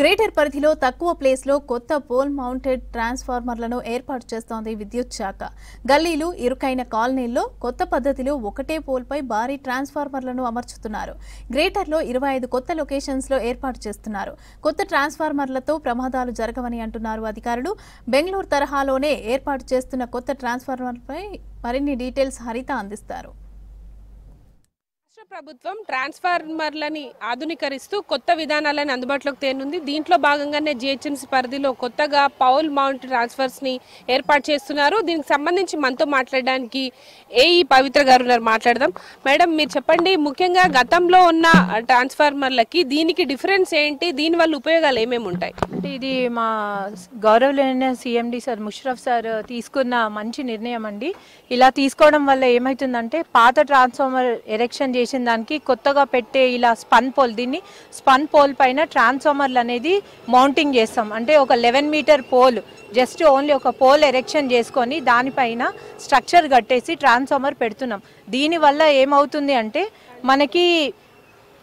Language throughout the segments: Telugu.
గ్రేటర్ పరిధిలో తక్కువ ప్లేస్లో కొత్త పోల్ మౌంటెడ్ ట్రాన్స్ఫార్మర్లను ఏర్పాటు చేస్తోంది విద్యుత్ శాఖ. గల్లీలు, ఇరుకైన కాలనీల్లో కొత్త పద్ధతిలో ఒకటే పోల్పై భారీ ట్రాన్స్ఫార్మర్లను అమర్చుతున్నారు. గ్రేటర్లో 25 కొత్త లొకేషన్స్లో ఏర్పాటు చేస్తున్నారు. కొత్త ట్రాన్స్ఫార్మర్లతో ప్రమాదాలు జరగవని అంటున్నారు అధికారులు. బెంగళూరు తరహాలోనే ఏర్పాటు చేస్తున్న కొత్త ట్రాన్స్ఫార్మర్పై మరిన్ని డీటెయిల్స్ హరిత అందిస్తారు. ప్రభుత్వం ట్రాన్స్ఫార్మర్లని ఆధునీకరిస్తూ కొత్త విధానాలను అందుబాటులోకి తేనుంది. దీంట్లో భాగంగానే జిహెచ్ఎంసీ పరిధిలో కొత్తగా పౌల్ మౌంట్ ట్రాన్స్ఫర్స్ ని ఏర్పాటు చేస్తున్నారు. దీనికి సంబంధించి మనతో మాట్లాడడానికి ఏఈ పవిత్ర గారు ఉన్నారు. మాట్లాడదాం. మేడం, మీరు చెప్పండి, ముఖ్యంగా గతంలో ఉన్న ట్రాన్స్ఫార్మర్లకి దీనికి డిఫరెన్స్ ఏంటి? దీనివల్ల ఉపయోగాలు ఏమేమి ఉంటాయి? అంటే ఇది మా గౌరవనీయ సిఎండి సార్ ముషరఫ్ సార్ తీసుకున్న మంచి నిర్ణయం అండి. ఇలా తీసుకోవడం వల్ల ఏమవుతుందంటే పాత ట్రాన్స్ఫార్మర్ ఎరెక్షన్ చేసిన దానికి కొత్తగా పెట్టే ఇలా స్పన్ పోల్, దీన్ని స్పన్ పోల్ పైన ట్రాన్స్ఫార్మర్లు అనేది మౌంటింగ్ చేస్తాం. అంటే ఒక 11 మీటర్ పోల్, జస్ట్ ఓన్లీ ఒక పోల్ ఎరెక్షన్ చేసుకొని దానిపైన స్ట్రక్చర్ కట్టేసి ట్రాన్స్ఫార్మర్ పెడుతున్నాం. దీనివల్ల ఏమవుతుంది అంటే మనకి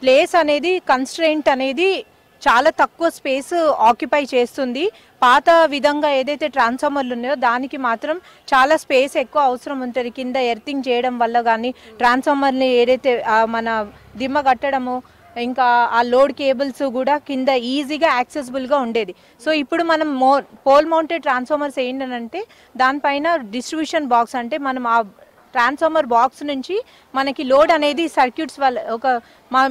ప్లేస్ అనేది కన్స్ట్రెయింట్ అనేది చాలా తక్కువ స్పేస్ ఆక్యుపై చేస్తుంది. పాత విధంగా ఏదైతే ట్రాన్స్ఫార్మర్లు ఉన్నాయో దానికి మాత్రం చాలా స్పేస్ ఎక్కువ అవసరం ఉంటుంది. కింద ఎర్తింగ్ చేయడం వల్ల కానీ ట్రాన్స్ఫార్మర్ని ఏదైతే మన దిమ్మ కట్టడము, ఇంకా ఆ లోడ్ కేబుల్స్ కూడా కింద ఈజీగా యాక్సెసిబుల్గా ఉండేది. సో ఇప్పుడు మనం పోల్ మౌంటెడ్ ట్రాన్స్ఫార్మర్స్ ఏంటంటే దానిపైన డిస్ట్రిబ్యూషన్ బాక్స్, అంటే మనం ఆ ట్రాన్స్ఫార్మర్ బాక్స్ నుంచి మనకి లోడ్ అనేది సర్క్యూట్స్ వల్ల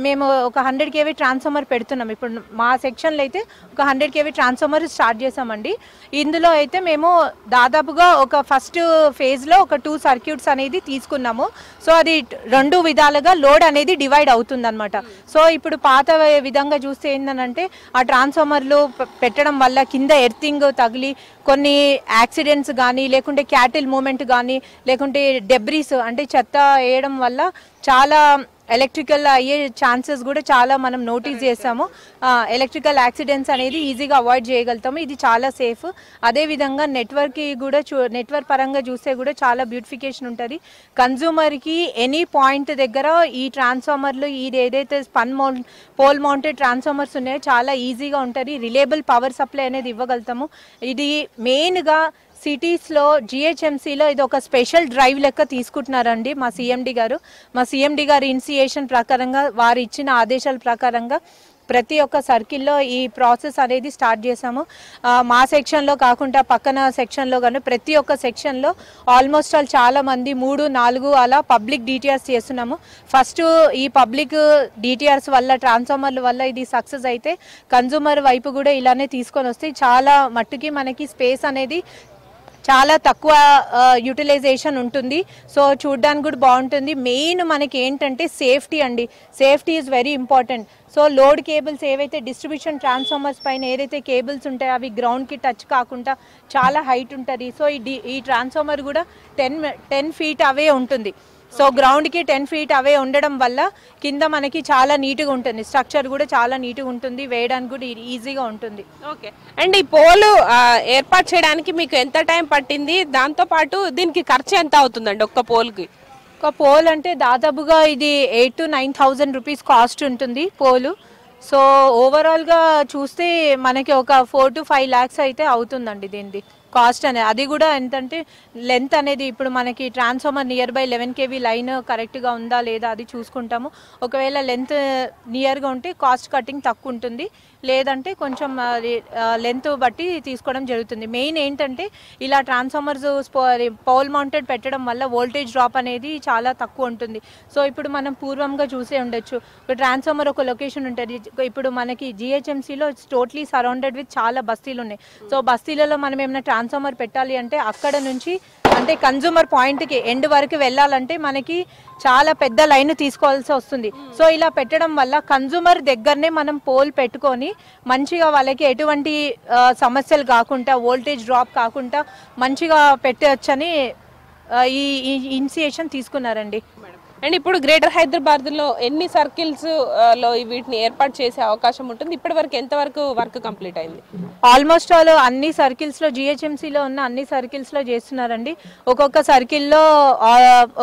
మేము ఒక 100 kV ట్రాన్స్ఫార్మర్ పెడుతున్నాం. ఇప్పుడు మా సెక్షన్లో అయితే ఒక 100 kV ట్రాన్స్ఫార్మర్ స్టార్ట్ చేసామండి. ఇందులో అయితే మేము దాదాపుగా ఒక ఫస్ట్ ఫేజ్లో ఒక 2 సర్క్యూట్స్ అనేది తీసుకున్నాము. సో అది 2 విధాలుగా లోడ్ అనేది డివైడ్ అవుతుంది అనమాట. సో ఇప్పుడు పాత విధంగా చూస్తే ఏంటంటే ఆ ట్రాన్స్ఫార్మర్లు పెట్టడం వల్ల కింద ఎర్తింగ్ తగిలి కొన్ని యాక్సిడెంట్స్ కానీ, లేకుంటే క్యాటిల్ మూమెంట్ కానీ, లేకుంటే డెబ్రీస్ అంటే చెత్త వేయడం వల్ల చాలా ఎలక్ట్రికల్ అయ్యే ఛాన్సెస్ కూడా చాలా మనం నోటీస్ చేస్తాము. ఎలక్ట్రికల్ యాక్సిడెంట్స్ అనేది ఈజీగా అవాయిడ్ చేయగలుగుతాము. ఇది చాలా సేఫ్. అదేవిధంగా నెట్వర్క్కి కూడా నెట్వర్క్ పరంగా చూస్తే కూడా చాలా బ్యూటిఫికేషన్ ఉంటుంది. కన్జ్యూమర్కి ఎనీ పాయింట్ దగ్గర ఈ ట్రాన్స్ఫార్మర్లు ఇది ఏదైతే పోల్ మౌంటెడ్ ట్రాన్స్ఫార్మర్స్ ఉన్నాయో చాలా ఈజీగా ఉంటుంది. రిలయబుల్ పవర్ సప్లై అనేది ఇవ్వగలుగుతాము. ఇది మెయిన్గా సిటీస్లో జిహెచ్ఎంసీలో ఇది ఒక స్పెషల్ డ్రైవ్ లెక్క తీసుకుంటున్నారండి మా సిఎండి గారి ఇనిషియేషన్ ప్రకారంగా, వారు ఇచ్చిన ఆదేశాల ప్రకారంగా ప్రతి ఒక్క సర్కిల్లో ఈ ప్రాసెస్ అనేది స్టార్ట్ చేసాము. మా సెక్షన్లో కాకుండా పక్కన సెక్షన్లో కానీ ప్రతి ఒక్క సెక్షన్లో ఆల్మోస్ట్ చాలా మంది 3, 4 అలా పబ్లిక్ డిటిఆర్స్ చేస్తున్నాము. ఫస్ట్ ఈ పబ్లిక్ డిటిఆర్స్ వల్ల, ట్రాన్స్ఫార్మర్ల వల్ల ఇది సక్సెస్ అయితే కన్జ్యూమర్ వైపు కూడా ఇలానే తీసుకొని వస్తే చాలా మట్టుకి మనకి స్పేస్ అనేది చాలా తక్కువ యూటిలైజేషన్ ఉంటుంది. సో చూడ్డానికి కూడా బాగుంటుంది. మెయిన్ మనకి ఏంటంటే సేఫ్టీ అండి. Safety is very important. So load cables ఏవైతే డిస్ట్రిబ్యూషన్ ట్రాన్స్ఫార్మర్స్ పైన ఏదైతే కేబుల్స్ ఉంటాయో అవి గ్రౌండ్కి టచ్ కాకుండా చాలా హైట్ ఉంటుంది. సో ఈ ట్రాన్స్ఫార్మర్ కూడా 10 feet అవే ఉంటుంది. సో గ్రౌండ్కి 10 feet అవే ఉండడం వల్ల కింద మనకి చాలా నీట్గా ఉంటుంది. స్ట్రక్చర్ కూడా చాలా నీట్గా ఉంటుంది. వేయడానికి కూడా ఈజీగా ఉంటుంది. ఓకే అండ్ ఈ పోలు ఏర్పాటు చేయడానికి మీకు ఎంత టైం పట్టింది? దాంతోపాటు దీనికి ఖర్చు ఎంత అవుతుందండి ఒక్క పోల్కి? ఒక పోల్ అంటే దాదాపుగా ఇది 8,000 to 9,000 rupees కాస్ట్ ఉంటుంది పోలు. సో ఓవరాల్గా చూస్తే మనకి ఒక 4 to 5 lakhs అయితే అవుతుందండి దీనిది కాస్ట్ అనేది. అది కూడా ఎంతంటే లెంత్ అనేది ఇప్పుడు మనకి transformer near by 11 kV line కరెక్ట్గా ఉందా లేదా అది చూసుకుంటాము. ఒకవేళ లెంత్ నియర్గా ఉంటే కాస్ట్ కటింగ్ తక్కువ ఉంటుంది, లేదంటే కొంచెం లెంత్ బట్టి తీసుకోవడం జరుగుతుంది. మెయిన్ ఏంటంటే ఇలా ట్రాన్స్ఫార్మర్స్ పోల్ మౌంటెడ్ పెట్టడం వల్ల వోల్టేజ్ డ్రాప్ అనేది చాలా తక్కువ ఉంటుంది. సో ఇప్పుడు మనం పూర్వంగా చూసే ఉండొచ్చు, ట్రాన్స్ఫార్మర్ ఒక లొకేషన్ ఉంటుంది. ఇప్పుడు మనకి జిహెచ్ఎంసీలో టోటలీ సరౌండెడ్ విత్ చాలా బస్తీలు ఉన్నాయి. సో బస్తీలలో మనం ఏమైనా ట్రాన్స్ఫార్మర్ పెట్టాలి అంటే అక్కడ నుంచి అంటే కన్జ్యూమర్ పాయింట్కి ఎండ్ వరకు వెళ్ళాలంటే మనకి చాలా పెద్ద లైన్ తీసుకోవాల్సి వస్తుంది. సో ఇలా పెట్టడం వల్ల కన్జ్యూమర్ దగ్గరనే మనం పోల్ పెట్టుకొని మంచిగా వాళ్ళకి ఎటువంటి సమస్యలు కాకుండా, వోల్టేజ్ డ్రాప్ కాకుండా మంచిగా పెట్టవచ్చని ఈ ఇనిషియేషన్ తీసుకున్నారండి. అండ్ ఇప్పుడు గ్రేటర్ హైదరాబాద్లో ఎన్ని సర్కిల్స్ లో వీటిని ఏర్పాటు చేసే అవకాశం ఉంటుంది? ఇప్పటి వరకు ఎంతవరకు వర్క్ కంప్లీట్ అయింది? ఆల్మోస్ట్ అన్ని సర్కిల్స్లో జిహెచ్ఎంసీలో ఉన్న అన్ని సర్కిల్స్లో చేస్తున్నారండి. ఒక్కొక్క సర్కిల్లో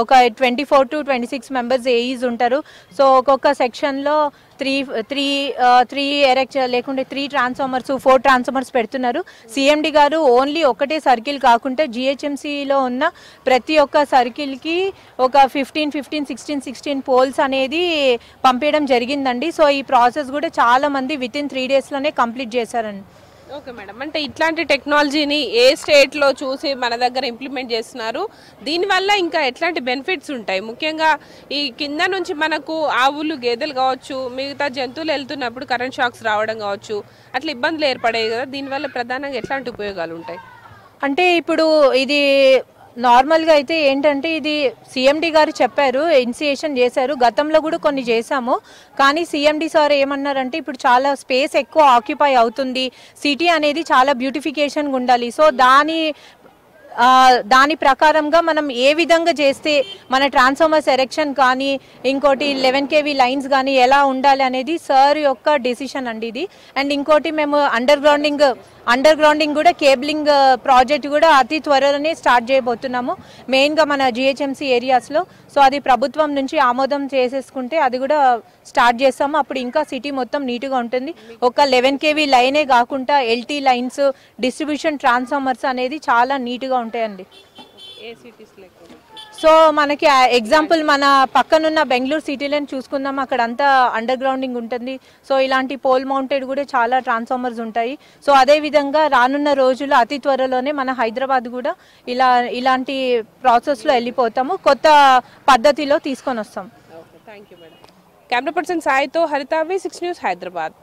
ఒక 24 to 26 మెంబర్స్ ఏఈస్ ఉంటారు. సో ఒక్కొక్క సెక్షన్లో త్రీ ఎరెక్ట్ లేకుంటే 3 ట్రాన్స్ఫార్మర్స్ 4 ట్రాన్స్ఫార్మర్స్ పెడుతున్నారు. సిఎండి గారు ఓన్లీ ఒకటే సర్కిల్ కాకుండా జిహెచ్ఎంసీలో ఉన్న ప్రతి ఒక్క సర్కిల్కి ఒక 15-16 పోల్స్ అనేది పంపించడం జరిగిందండి. సో ఈ ప్రాసెస్ కూడా చాలా మంది వితిన్ 3 డేస్లోనే కంప్లీట్ చేశారండి. ఓకే మేడం, అంటే ఇట్లాంటి టెక్నాలజీని ఏ స్టేట్లో చూసి మన దగ్గర ఇంప్లిమెంట్ చేస్తున్నారు, దీనివల్ల ఇంకా ఎట్లాంటి బెనిఫిట్స్ ఉంటాయి? ముఖ్యంగా ఈ కింద నుంచి మనకు ఆవులు గేదెలు కావచ్చు, మిగతా జంతువులు వెళ్తున్నప్పుడు కరెంట్ షాక్స్ రావడం కావచ్చు, అట్లా ఇబ్బందులు ఏర్పడాయి కదా, దీనివల్ల ప్రధానంగా ఎట్లాంటి ఉపయోగాలు ఉంటాయి? అంటే ఇప్పుడు ఇది నార్మల్గా అయితే ఏంటంటే ఇది సిఎండి గారు చెప్పారు, ఇనిషియేషన్ చేశారు, గతంలో కూడా కొన్ని చేశాము. కానీ సిఎండి సార్ ఏమన్నారంటే ఇప్పుడు చాలా స్పేస్ ఎక్కువ ఆక్యుపై అవుతుంది, సిటీ అనేది చాలా బ్యూటిఫికేషన్గా ఉండాలి. సో దాని ప్రకారంగా మనం ఏ విధంగా చేస్తే మన ట్రాన్స్ఫార్మర్స్ ఎరెక్షన్ కానీ ఇంకోటి 11 kV లైన్స్ కానీ ఎలా ఉండాలి అనేది సార్ యొక్క డెసిషన్ అండి ఇది. అండ్ ఇంకోటి మేము అండర్ గ్రౌండింగ్ కూడా కేబులింగ్ ప్రాజెక్ట్ కూడా అతి త్వరలోనే స్టార్ట్ చేయబోతున్నాము, మెయిన్గా మన జిహెచ్ఎంసీ ఏరియాస్లో. సో అది ప్రభుత్వం నుంచి ఆమోదం చేసేసుకుంటే అది కూడా స్టార్ట్ చేస్తాము. అప్పుడు ఇంకా సిటీ మొత్తం నీట్గా ఉంటుంది. ఒక 11 kV లైనే కాకుండా ఎల్టీ లైన్స్, డిస్ట్రిబ్యూషన్ ట్రాన్స్ఫార్మర్స్ అనేది చాలా నీట్గా ఉంటాయండి. సో మనకి ఎగ్జాంపుల్ మన పక్కనున్న బెంగళూరు సిటీలను చూసుకుందాం, అక్కడ అంతా అండర్ గ్రౌండింగ్ ఉంటుంది. సో ఇలాంటి పోల్ మౌంటెడ్ కూడా చాలా ట్రాన్స్ఫార్మర్స్ ఉంటాయి. సో అదేవిధంగా రానున్న రోజుల్లో అతి త్వరలోనే మన హైదరాబాద్ కూడా ఇలాంటి ప్రాసెస్లో వెళ్ళిపోతాము, కొత్త పద్ధతిలో తీసుకొని వస్తాం. Thank you madam. Camera person సాయితో హరిత, V6 న్యూస్, హైదరాబాద్.